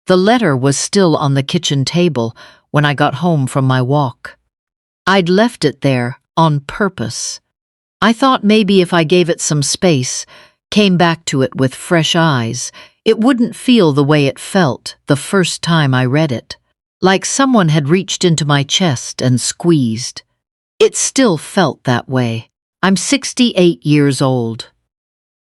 The letter was still on the kitchen table when I got home from my walk. I'd left it there on purpose. I thought maybe if I gave it some space, came back to it with fresh eyes, it wouldn't feel the way it felt the first time I read it, like someone had reached into my chest and squeezed. It still felt that way. I'm 68 years old.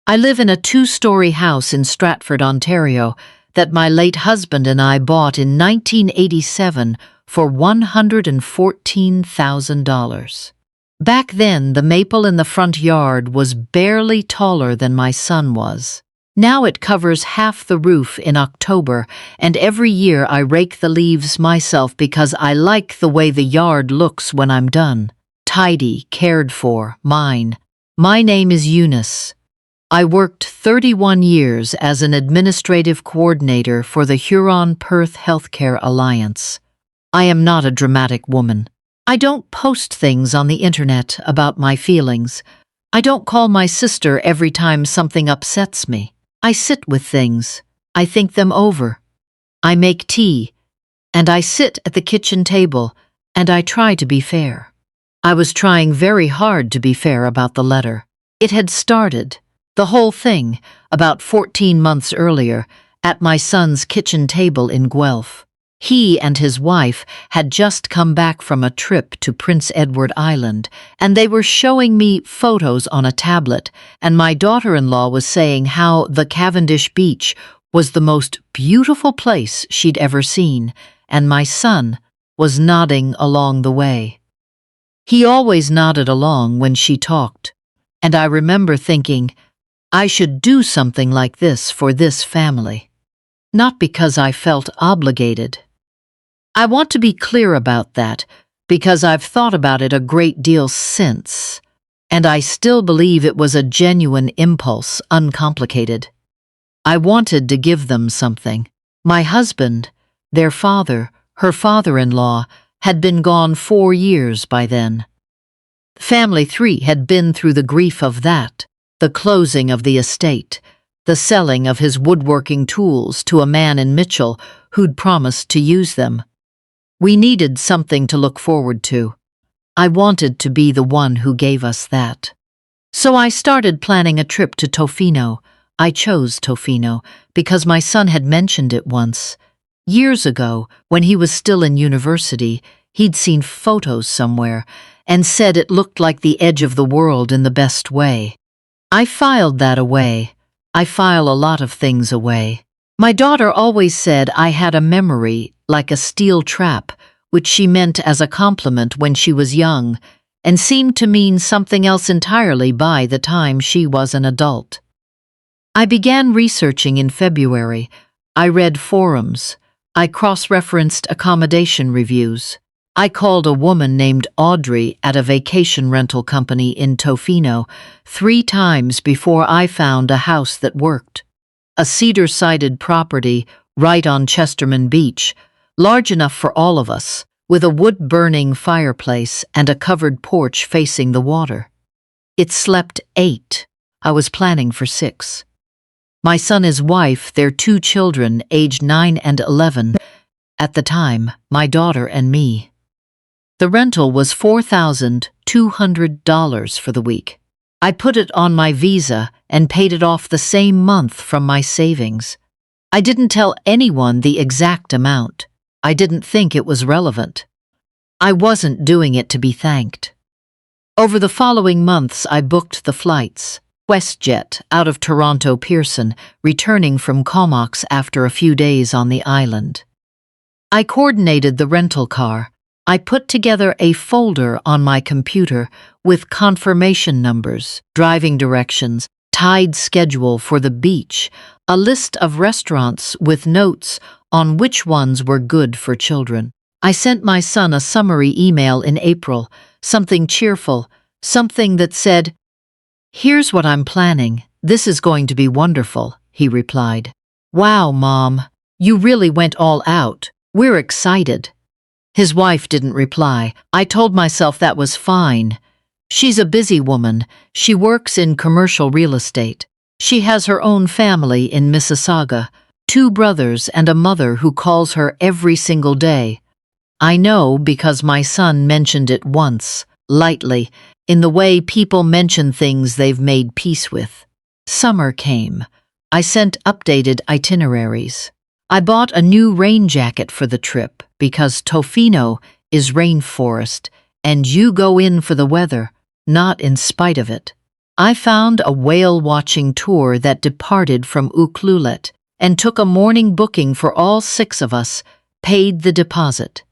I live in a 2-story house in Stratford, Ontario, that my late husband and I bought in 1987 for $114,000. Back then, the maple in the front yard was barely taller than my son was. Now it covers half the roof in October, and every year I rake the leaves myself because I like the way the yard looks when I'm done. Tidy, cared for, mine. My name is Eunice. I worked 31 years as an administrative coordinator for the Huron-Perth Healthcare Alliance. I am not a dramatic woman. I don't post things on the internet about my feelings. I don't call my sister every time something upsets me. I sit with things. I think them over. I make tea, and I sit at the kitchen table, and I try to be fair. I was trying very hard to be fair about the letter. It had started, the whole thing, about 14 months earlier, at my son's kitchen table in Guelph. He and his wife had just come back from a trip to Prince Edward Island, and they were showing me photos on a tablet, and my daughter-in-law was saying how the Cavendish Beach was the most beautiful place she'd ever seen, and my son was nodding along the way. He always nodded along when she talked, and I remember thinking, I should do something like this for this family. Not because I felt obligated. I want to be clear about that, because I've thought about it a great deal since, and I still believe it was a genuine impulse, uncomplicated. I wanted to give them something. My husband, their father, her father-in-law, had been gone 4 years by then. Family 3 had been through the grief of that, the closing of the estate, the selling of his woodworking tools to a man in Mitchell who'd promised to use them. We needed something to look forward to. I wanted to be the one who gave us that. So I started planning a trip to Tofino. I chose Tofino because my son had mentioned it once. Years ago, when he was still in university, he'd seen photos somewhere and said it looked like the edge of the world in the best way. I filed that away. I file a lot of things away. My daughter always said I had a memory like a steel trap, which she meant as a compliment when she was young, and seemed to mean something else entirely by the time she was an adult. I began researching in February. I read forums. I cross-referenced accommodation reviews. I called a woman named Audrey at a vacation rental company in Tofino 3 times before I found a house that worked. A cedar-sided property right on Chesterman Beach, large enough for all of us, with a wood-burning fireplace and a covered porch facing the water. It slept 8. I was planning for 6. My son, his wife, their 2 children, aged 9 and 11, at the time, my daughter and me. The rental was $4,200 for the week. I put it on my visa and paid it off the same month from my savings. I didn't tell anyone the exact amount. I didn't think it was relevant. I wasn't doing it to be thanked. Over the following months, I booked the flights. WestJet out of Toronto Pearson, returning from Comox after a few days on the island. I coordinated the rental car. I put together a folder on my computer with confirmation numbers, driving directions, tide schedule for the beach, a list of restaurants with notes on which ones were good for children. I sent my son a summary email in April, something cheerful, something that said, "Here's what I'm planning. This is going to be wonderful," he replied. "Wow, Mom, you really went all out. We're excited." His wife didn't reply. I told myself that was fine. She's a busy woman. She works in commercial real estate. She has her own family in Mississauga. 2 brothers and a mother who calls her every single day. I know because my son mentioned it once, lightly, in the way people mention things they've made peace with. Summer came. I sent updated itineraries. I bought a new rain jacket for the trip because Tofino is rainforest and you go in for the weather, not in spite of it. I found a whale-watching tour that departed from Uklulet and took a morning booking for all 6 of us, paid the deposit.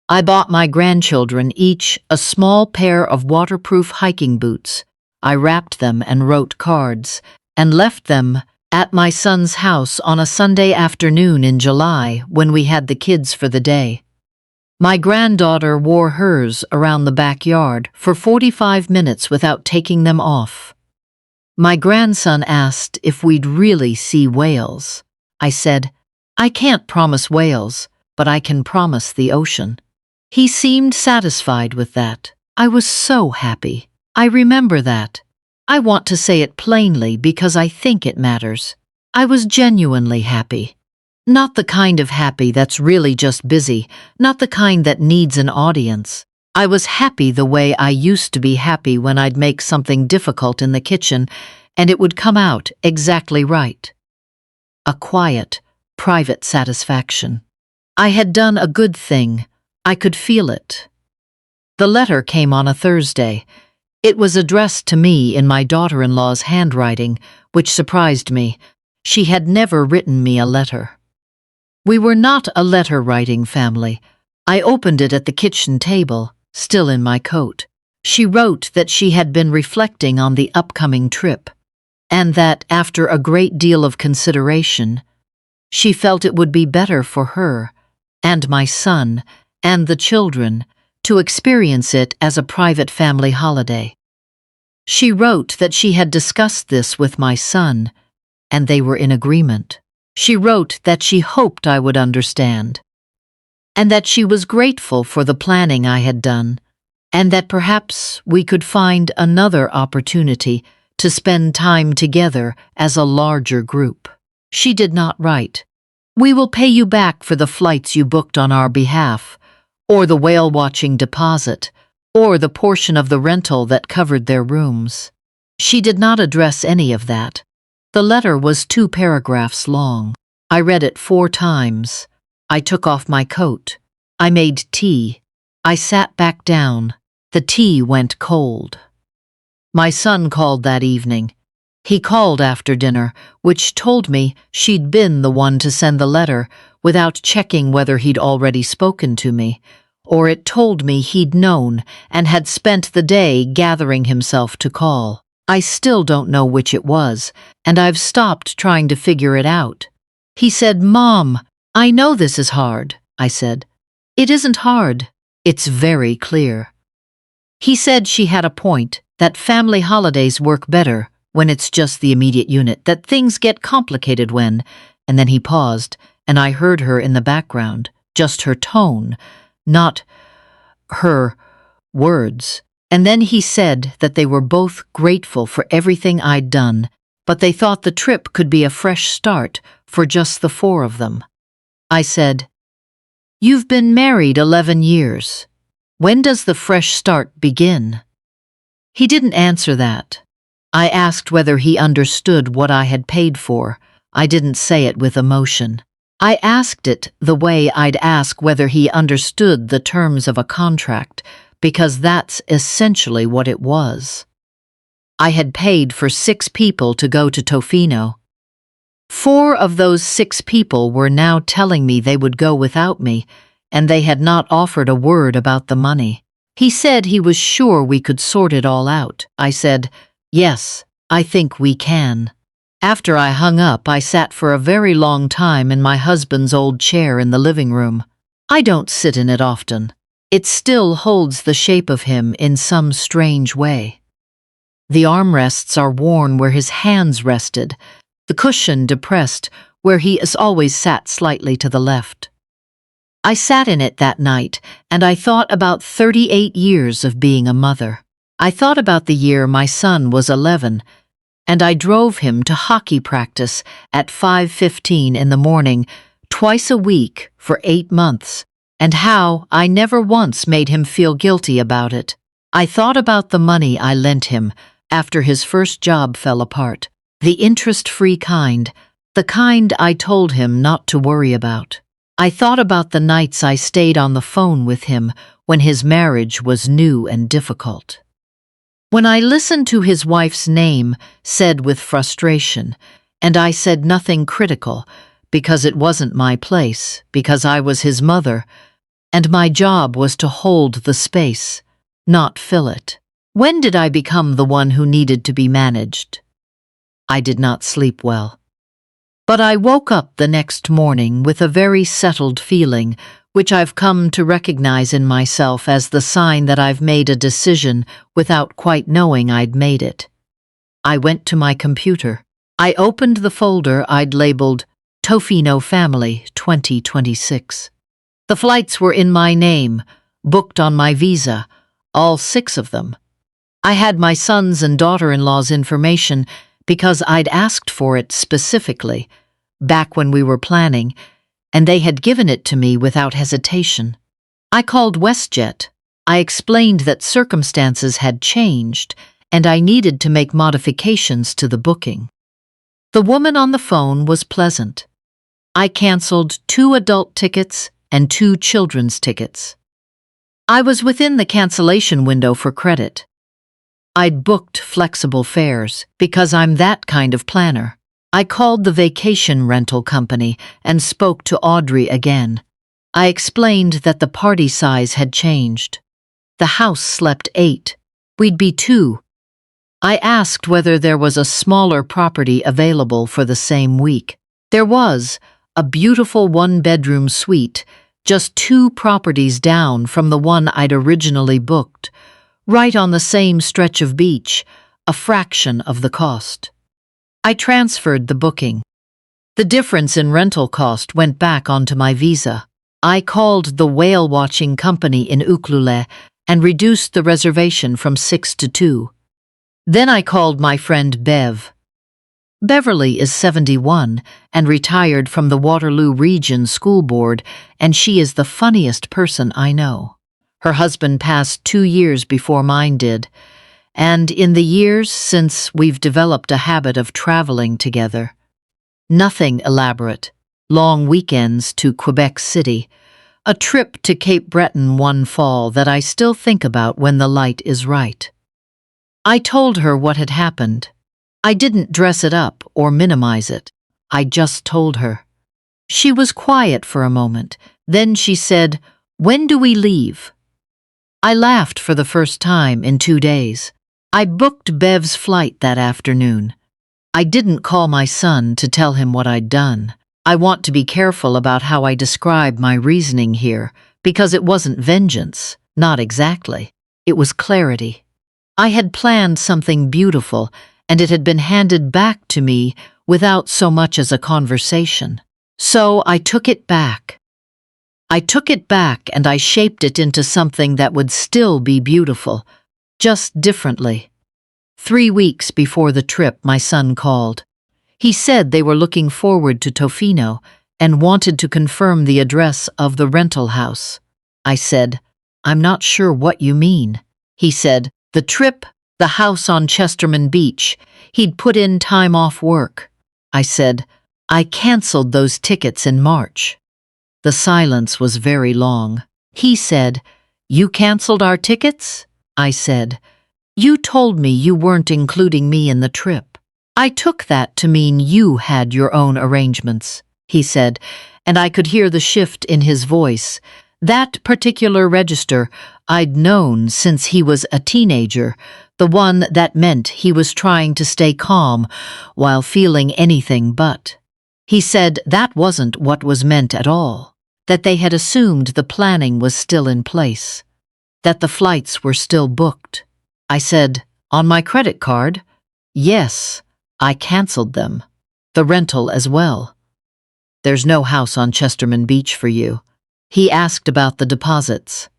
I bought my grandchildren each a small pair of waterproof hiking boots. I wrapped them and wrote cards, and left them at my son's house on a Sunday afternoon in July when we had the kids for the day. My granddaughter wore hers around the backyard for 45 minutes without taking them off. My grandson asked if we'd really see whales. I said, "I can't promise whales, but I can promise the ocean." He seemed satisfied with that. I was so happy. I remember that. I want to say it plainly because I think it matters. I was genuinely happy. Not the kind of happy that's really just busy, not the kind that needs an audience. I was happy the way I used to be happy when I'd make something difficult in the kitchen and it would come out exactly right. A quiet, private satisfaction. I had done a good thing. I could feel it. The letter came on a Thursday. It was addressed to me in my daughter-in-law's handwriting, which surprised me. She had never written me a letter. We were not a letter-writing family. I opened it at the kitchen table, still in my coat. She wrote that she had been reflecting on the upcoming trip, and that, after a great deal of consideration, she felt it would be better for her, and my son, and the children, to experience it as a private family holiday. She wrote that she had discussed this with my son, and they were in agreement. She wrote that she hoped I would understand, and that she was grateful for the planning I had done, and that perhaps we could find another opportunity to spend time together as a larger group. She did not write, "We will pay you back for the flights you booked on our behalf," or the whale-watching deposit, or the portion of the rental that covered their rooms. She did not address any of that. The letter was 2 paragraphs long. I read it 4 times. I took off my coat. I made tea. I sat back down. The tea went cold. My son called that evening. He called after dinner, which told me she'd been the one to send the letter without checking whether he'd already spoken to me, or it told me he'd known and had spent the day gathering himself to call. I still don't know which it was, and I've stopped trying to figure it out. He said, "Mom, I know this is hard," I said. "It isn't hard. It's very clear." He said she had a point, that family holidays work better when it's just the immediate unit, that things get complicated when, and then he paused, and I heard her in the background, just her tone, not her words. And then he said that they were both grateful for everything I'd done, but they thought the trip could be a fresh start for just the 4 of them. I said, "You've been married 11 years. When does the fresh start begin?" He didn't answer that. I asked whether he understood what I had paid for. I didn't say it with emotion. I asked it the way I'd ask whether he understood the terms of a contract, because that's essentially what it was. I had paid for 6 people to go to Tofino. 4 of those 6 people were now telling me they would go without me, and they had not offered a word about the money. He said he was sure we could sort it all out. I said, "Yes, I think we can." After I hung up, I sat for a very long time in my husband's old chair in the living room. I don't sit in it often. It still holds the shape of him in some strange way. The armrests are worn where his hands rested, the cushion depressed where he has always sat slightly to the left. I sat in it that night, and I thought about 38 years of being a mother. I thought about the year my son was 11, and I drove him to hockey practice at 5:15 in the morning, twice a week for 8 months, and how I never once made him feel guilty about it. I thought about the money I lent him after his first job fell apart, the interest-free kind, the kind I told him not to worry about. I thought about the nights I stayed on the phone with him when his marriage was new and difficult. When I listened to his wife's name said with frustration, and I said nothing critical, because it wasn't my place, because I was his mother, and my job was to hold the space, not fill it. When did I become the one who needed to be managed? I did not sleep well. But I woke up the next morning with a very settled feeling, which I've come to recognize in myself as the sign that I've made a decision without quite knowing I'd made it. I went to my computer. I opened the folder I'd labeled Tofino Family 2026. The flights were in my name, booked on my visa, all 6 of them. I had my son's and daughter-in-law's information because I'd asked for it specifically, back when we were planning, and they had given it to me without hesitation. I called WestJet. I explained that circumstances had changed, and I needed to make modifications to the booking. The woman on the phone was pleasant. I canceled 2 adult tickets and 2 children's tickets. I was within the cancellation window for credit. I'd booked flexible fares because I'm that kind of planner. I called the vacation rental company and spoke to Audrey again. I explained that the party size had changed. The house slept 8. We'd be 2. I asked whether there was a smaller property available for the same week. There was, a beautiful 1-bedroom suite, just 2 properties down from the one I'd originally booked, right on the same stretch of beach, a fraction of the cost. I transferred the booking. The difference in rental cost went back onto my visa. I called the whale-watching company in Ucluelet and reduced the reservation from 6 to 2. Then I called my friend Bev. Beverly is 71 and retired from the Waterloo Region School Board, and she is the funniest person I know. Her husband passed 2 years before mine did, and in the years since we've developed a habit of traveling together. Nothing elaborate. Long weekends to Quebec City, a trip to Cape Breton one fall that I still think about when the light is right. I told her what had happened. I didn't dress it up or minimize it. I just told her. She was quiet for a moment. Then she said, "When do we leave?" I laughed for the first time in 2 days. I booked Bev's flight that afternoon. I didn't call my son to tell him what I'd done. I want to be careful about how I describe my reasoning here, because it wasn't vengeance, not exactly. It was clarity. I had planned something beautiful, and it had been handed back to me without so much as a conversation. So I took it back. And I shaped it into something that would still be beautiful, just differently. 3 weeks before the trip, my son called. He said they were looking forward to Tofino and wanted to confirm the address of the rental house. I said, "I'm not sure what you mean." He said, "The trip, the house on Chesterman Beach. He'd put in time off work." I said, "I canceled those tickets in March." The silence was very long. He said, "You canceled our tickets?" I said, "You told me you weren't including me in the trip." "I took that to mean you had your own arrangements," he said, and I could hear the shift in his voice. That particular register I'd known since he was a teenager, the one that meant he was trying to stay calm while feeling anything but. He said that wasn't what was meant at all, that they had assumed the planning was still in place, that the flights were still booked. I said, "On my credit card?" "Yes, I canceled them. The rental as well." "There's no house on Chesterman Beach for you." He asked about the deposits.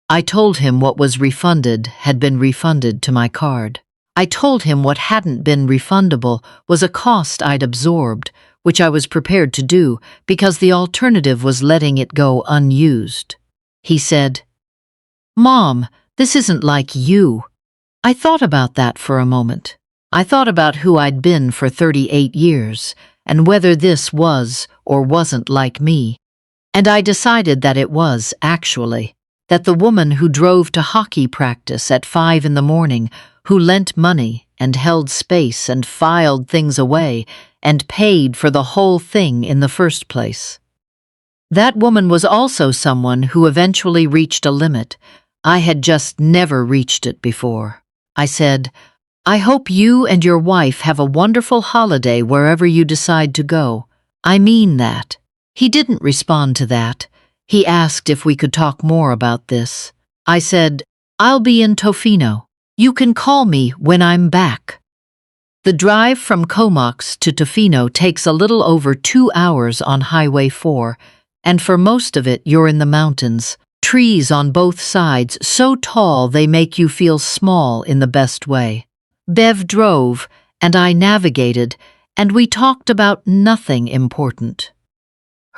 I told him what was refunded had been refunded to my card. I told him what hadn't been refundable was a cost I'd absorbed, which I was prepared to do because the alternative was letting it go unused. He said, "Mom, this isn't like you." I thought about that for a moment. I thought about who I'd been for 38 years and whether this was or wasn't like me. And I decided that it was, actually. That the woman who drove to hockey practice at 5 in the morning, who lent money and held space and filed things away and paid for the whole thing in the first place. That woman was also someone who eventually reached a limit. I had just never reached it before. I said, "I hope you and your wife have a wonderful holiday wherever you decide to go. I mean that." He didn't respond to that. He asked if we could talk more about this. I said, "I'll be in Tofino. You can call me when I'm back." The drive from Comox to Tofino takes a little over 2 hours on Highway 4, and for most of it you're in the mountains. Trees on both sides so tall they make you feel small in the best way. Bev drove, and I navigated, and we talked about nothing important.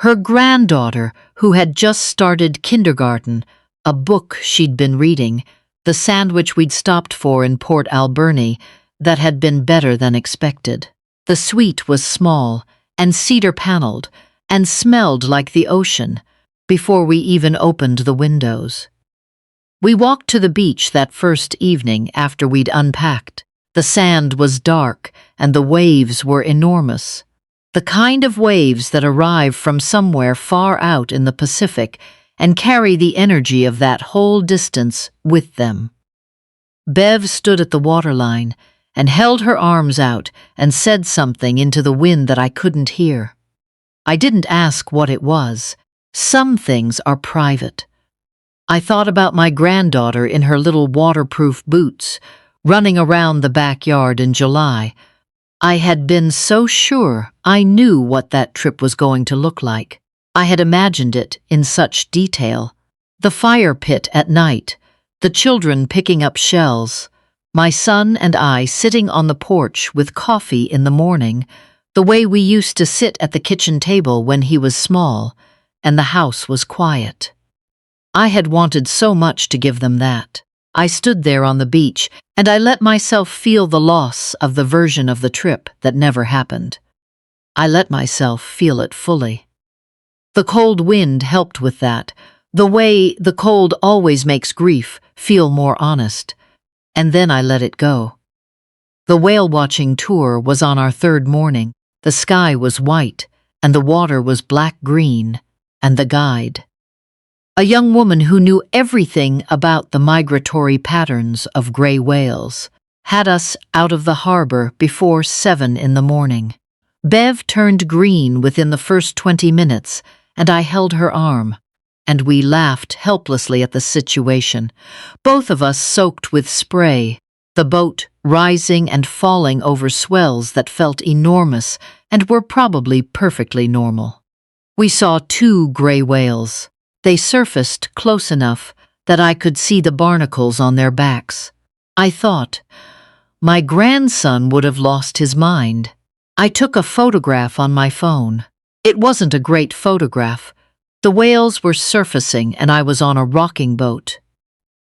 Her granddaughter, who had just started kindergarten, a book she'd been reading, the sandwich we'd stopped for in Port Alberni that had been better than expected. The suite was small and cedar-paneled and smelled like the ocean before we even opened the windows. We walked to the beach that first evening after we'd unpacked. The sand was dark and the waves were enormous. The kind of waves that arrive from somewhere far out in the Pacific and carry the energy of that whole distance with them. Bev stood at the waterline and held her arms out and said something into the wind that I couldn't hear. I didn't ask what it was. Some things are private. I thought about my granddaughter in her little waterproof boots, running around the backyard in July. I had been so sure I knew what that trip was going to look like. I had imagined it in such detail. The fire pit at night, the children picking up shells, my son and I sitting on the porch with coffee in the morning, the way we used to sit at the kitchen table when he was small, and the house was quiet. I had wanted so much to give them that. I stood there on the beach, and I let myself feel the loss of the version of the trip that never happened. I let myself feel it fully. The cold wind helped with that, the way the cold always makes grief feel more honest. And then I let it go. The whale-watching tour was on our third morning. The sky was white, and the water was black-green, and the guide, a young woman who knew everything about the migratory patterns of gray whales, had us out of the harbor before 7 in the morning. Bev turned green within the first 20 minutes, and I held her arm, and we laughed helplessly at the situation, both of us soaked with spray, the boat rising and falling over swells that felt enormous and were probably perfectly normal. We saw 2 gray whales. They surfaced close enough that I could see the barnacles on their backs. I thought, my grandson would have lost his mind. I took a photograph on my phone. It wasn't a great photograph. The whales were surfacing and I was on a rocking boat.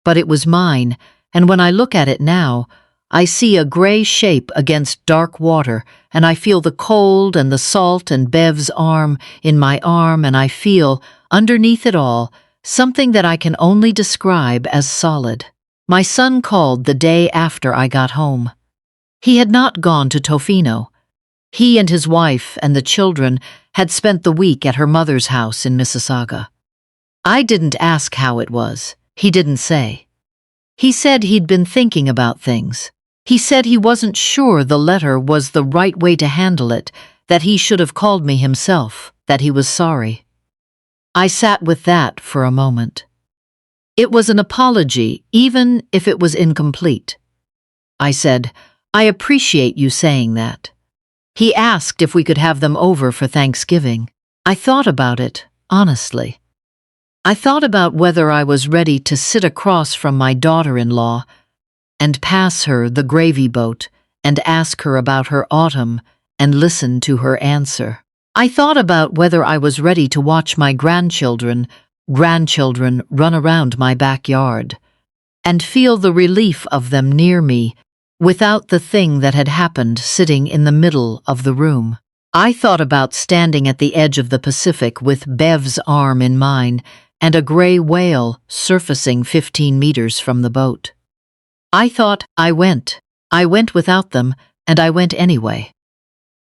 But it was mine, and when I look at it now, I see a gray shape against dark water, and I feel the cold and the salt and Bev's arm in my arm, and I feel, underneath it all, something that I can only describe as solid. My son called the day after I got home. He had not gone to Tofino. He and his wife and the children had spent the week at her mother's house in Mississauga. I didn't ask how it was. He didn't say. He said he'd been thinking about things. He said he wasn't sure the letter was the right way to handle it, that he should have called me himself, that he was sorry. I sat with that for a moment. It was an apology, even if it was incomplete. I said, "I appreciate you saying that." He asked if we could have them over for Thanksgiving. I thought about it, honestly. I thought about whether I was ready to sit across from my daughter-in-law and pass her the gravy boat and ask her about her autumn and listen to her answer. I thought about whether I was ready to watch my grandchildren run around my backyard and feel the relief of them near me without the thing that had happened sitting in the middle of the room. I thought about standing at the edge of the Pacific with Bev's arm in mine and a gray whale surfacing 15 meters from the boat. I thought I went. I went without them, and I went anyway.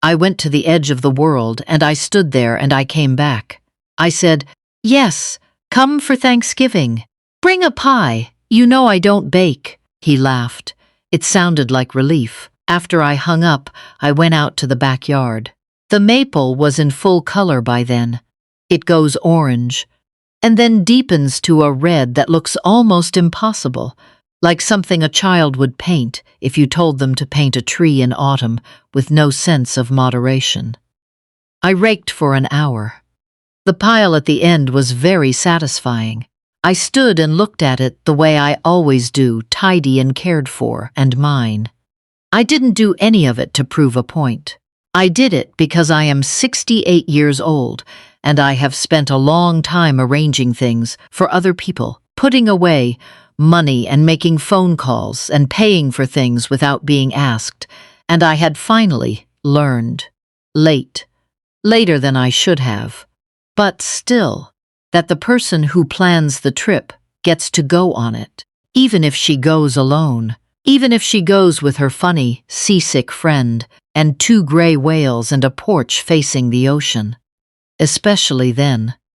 I went to the edge of the world, and I stood there, and I came back. I said, "Yes, come for Thanksgiving. Bring a pie. You know I don't bake." He laughed. It sounded like relief. After I hung up, I went out to the backyard. The maple was in full color by then. It goes orange, and then deepens to a red that looks almost impossible, like something a child would paint if you told them to paint a tree in autumn with no sense of moderation. I raked for an hour. The pile at the end was very satisfying. I stood and looked at it the way I always do, tidy and cared for, and mine. I didn't do any of it to prove a point. I did it because I am 68 years old, and I have spent a long time arranging things for other people, putting away money and making phone calls and paying for things without being asked, and I had finally learned, later than I should have, but still, that the person who plans the trip gets to go on it, even if she goes alone, even if she goes with her funny, seasick friend and 2 gray whales and a porch facing the ocean. Especially then.